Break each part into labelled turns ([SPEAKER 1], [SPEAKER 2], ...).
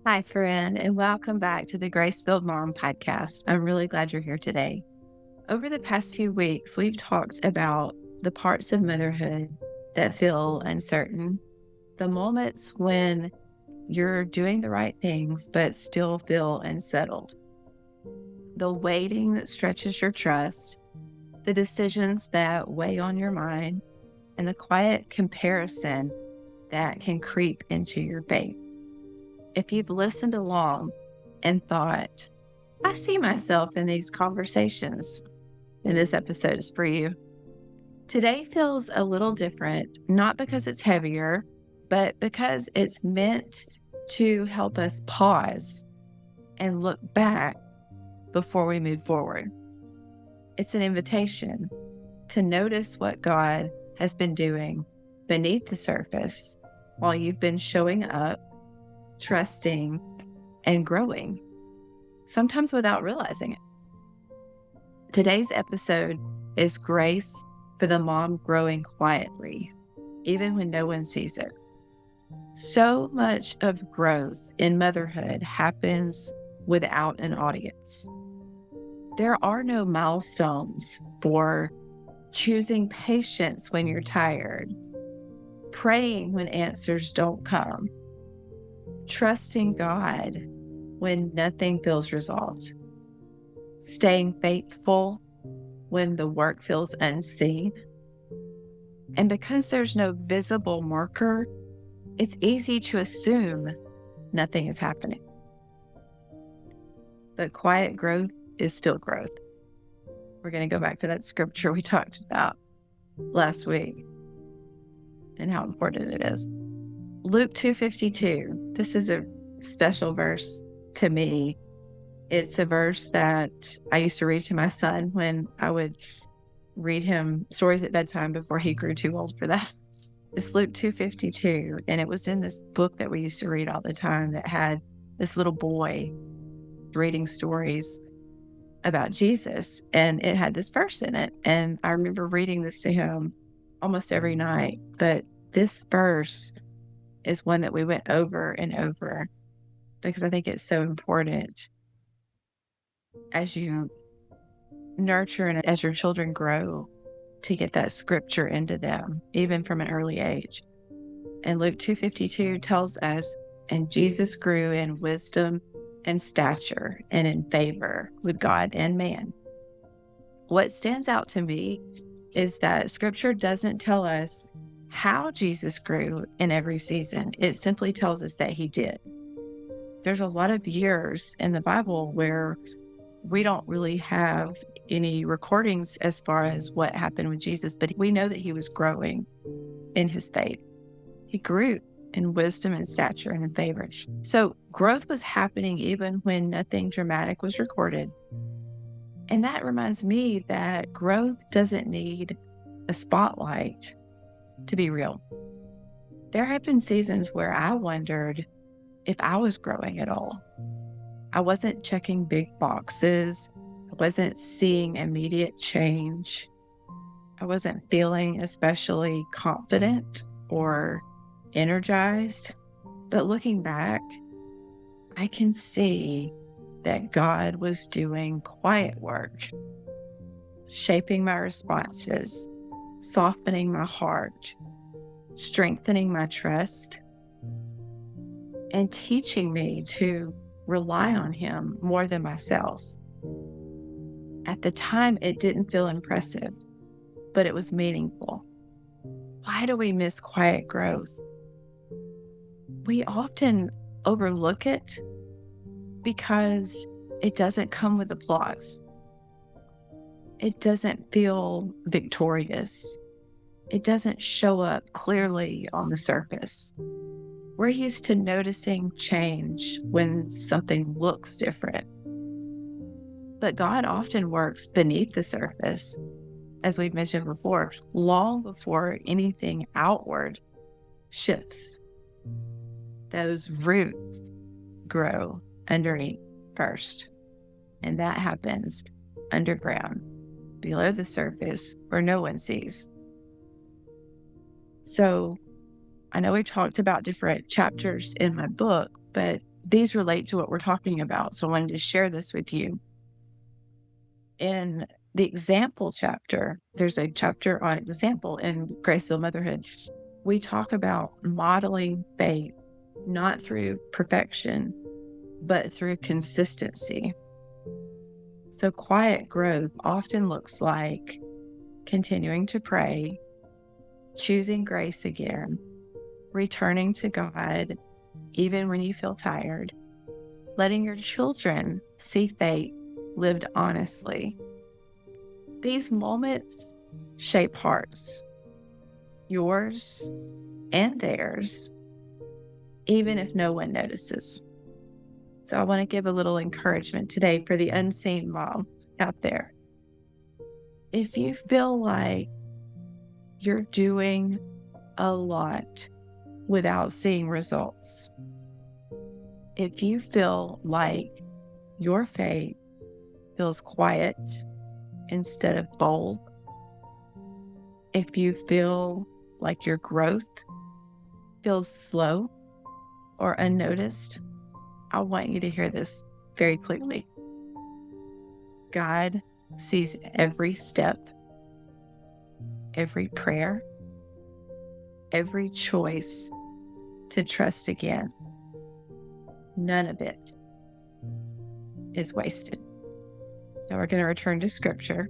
[SPEAKER 1] Hi, friend, and welcome back to the Grace-Filled Mom podcast. I'm really glad you're here today. Over the past few weeks, we've talked about the parts of motherhood that feel uncertain, the moments when you're doing the right things but still feel unsettled, the waiting that stretches your trust, the decisions that weigh on your mind, and the quiet comparison that can creep into your faith. If you've listened along and thought, I see myself in these conversations, and this episode is for you. Today feels a little different, not because it's heavier, but because it's meant to help us pause and look back before we move forward. It's an invitation to notice what God has been doing beneath the surface while you've been showing up, trusting, and growing, sometimes without realizing it. Today's episode is grace for the mom growing quietly, even when no one sees it. So much of growth in motherhood happens without an audience. There are no milestones for choosing patience when you're tired, praying when answers don't come, trusting God when nothing feels resolved, staying faithful when the work feels unseen. And because there's no visible marker, it's easy to assume nothing is happening. But quiet growth is still growth. We're going to go back to that scripture we talked about last week and how important it is. Luke 2:52. This is a special verse to me. It's a verse that I used to read to my son when I would read him stories at bedtime before he grew too old for that. It's Luke 2:52, and it was in this book that we used to read all the time that had this little boy reading stories about Jesus, and it had this verse in it. And I remember reading this to him almost every night, but this verse is one that we went over and over because I think it's so important as you nurture and as your children grow to get that scripture into them, even from an early age. And Luke 2:52 tells us, and Jesus grew in wisdom and stature and in favor with God and man. What stands out to me is that scripture doesn't tell us how Jesus grew in every season. It simply tells us that he did. There's a lot of years in the Bible where we don't really have any recordings as far as what happened with Jesus, but we know that he was growing in his faith. He grew in wisdom and stature and in favor. So growth was happening even when nothing dramatic was recorded. And that reminds me that growth doesn't need a spotlight to be real. There have been seasons where I wondered if I was growing at all. I wasn't checking big boxes. I wasn't seeing immediate change. I wasn't feeling especially confident or energized. But looking back, I can see that God was doing quiet work, shaping my responses, softening my heart, strengthening my trust, and teaching me to rely on him more than myself. At the time, it didn't feel impressive, but it was meaningful. Why do we miss quiet growth? We often overlook it because it doesn't come with applause. It doesn't feel victorious. It doesn't show up clearly on the surface. We're used to noticing change when something looks different. But God often works beneath the surface, as we've mentioned before, long before anything outward shifts. Those roots grow underneath first, and that happens underground, below the surface, where no one sees. So I know we talked about different chapters in my book, but these relate to what we're talking about. So I wanted to share this with you. In the example chapter, there's a chapter on example in Grace-Filled Motherhood. We talk about modeling faith, not through perfection, but through consistency. So quiet growth often looks like continuing to pray, choosing grace again, returning to God, even when you feel tired, letting your children see faith lived honestly. These moments shape hearts, yours and theirs, even if no one notices. So I want to give a little encouragement today for the unseen mom out there. If you feel like you're doing a lot without seeing results, if you feel like your faith feels quiet instead of bold, if you feel like your growth feels slow or unnoticed, I want you to hear this very clearly. God sees every step, every prayer, every choice to trust again. None of it is wasted. Now we're going to return to scripture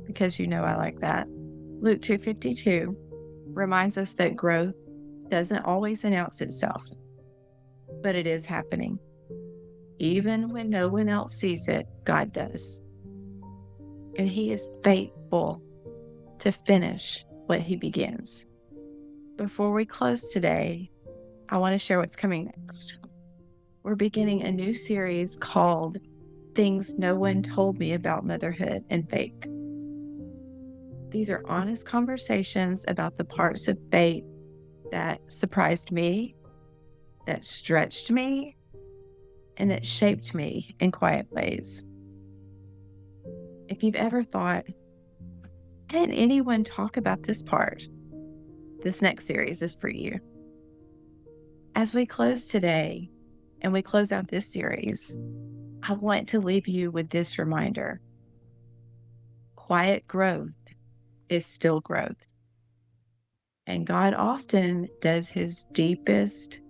[SPEAKER 1] because you know I like that. Luke 2:52 reminds us that growth doesn't always announce itself, but it is happening. Even when no one else sees it, God does. And He is faithful to finish what He begins. Before we close today, I want to share what's coming next. We're beginning a new series called Things No One Told Me About Motherhood and Faith. These are honest conversations about the parts of faith that surprised me, that stretched me, and that shaped me in quiet ways. If you've ever thought, can anyone talk about this part? This next series is for you. As we close today and we close out this series, I want to leave you with this reminder. Quiet growth is still growth. And God often does His deepest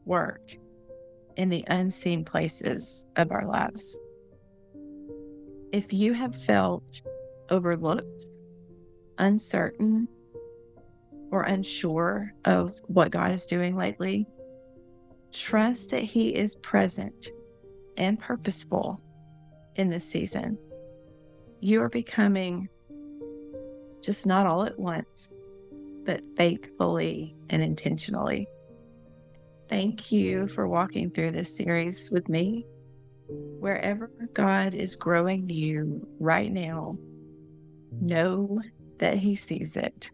[SPEAKER 1] work in the unseen places of our lives. If you have felt overlooked, uncertain, or unsure of what God is doing lately, trust that He is present and purposeful in this season. You are becoming just not all at once, but faithfully and intentionally. Thank you for walking through this series with me. Wherever God is growing you right now, know that He sees it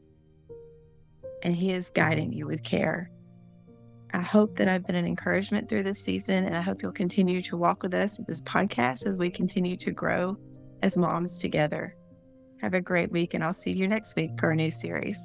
[SPEAKER 1] and He is guiding you with care. I hope that I've been an encouragement through this season, and I hope you'll continue to walk with us with this podcast as we continue to grow as moms together. Have a great week, and I'll see you next week for a new series.